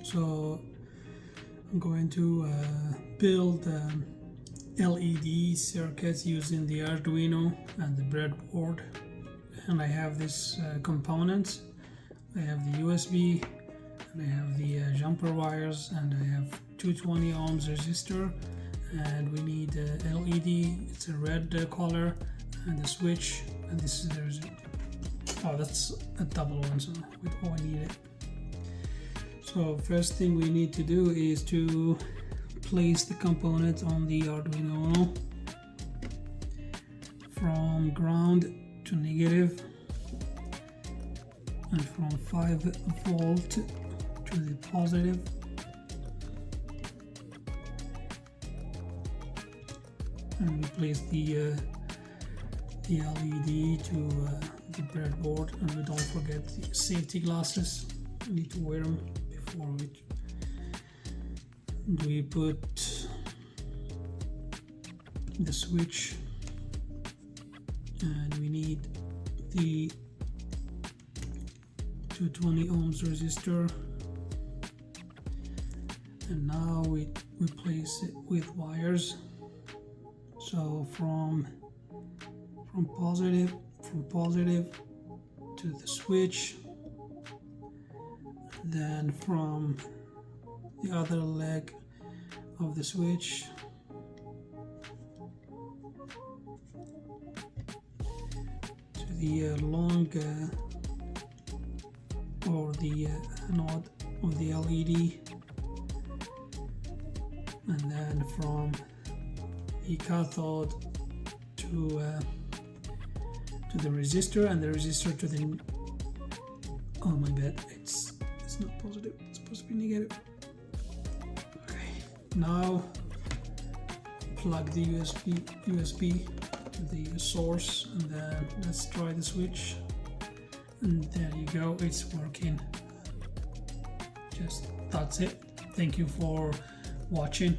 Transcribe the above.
So I'm going to build LED circuits using the Arduino and the breadboard, and I have this components. I have the USB, and I have the jumper wires, and I have 220 ohms resistor, and we need LED. It's a red color, and the switch, and this is there's that's a double one, so we all need it. So first thing we need to do is to place the components on the Arduino from ground to negative, and from 5 volt to the positive. And we place the LED to the breadboard, and we don't forget the safety glasses. We need to wear them before we put the switch, and we need the 220 ohms resistor, and now we place it with wires. So from positive to the switch, then from the other leg of the switch to the long or the anode of the LED, and then from the cathode to the resistor, and the resistor to the my bad, it's not positive, it's supposed to be negative. Okay, now plug the USB to the source, and then let's try the switch, and there you go, it's working. Just that's it. Thank you for watching.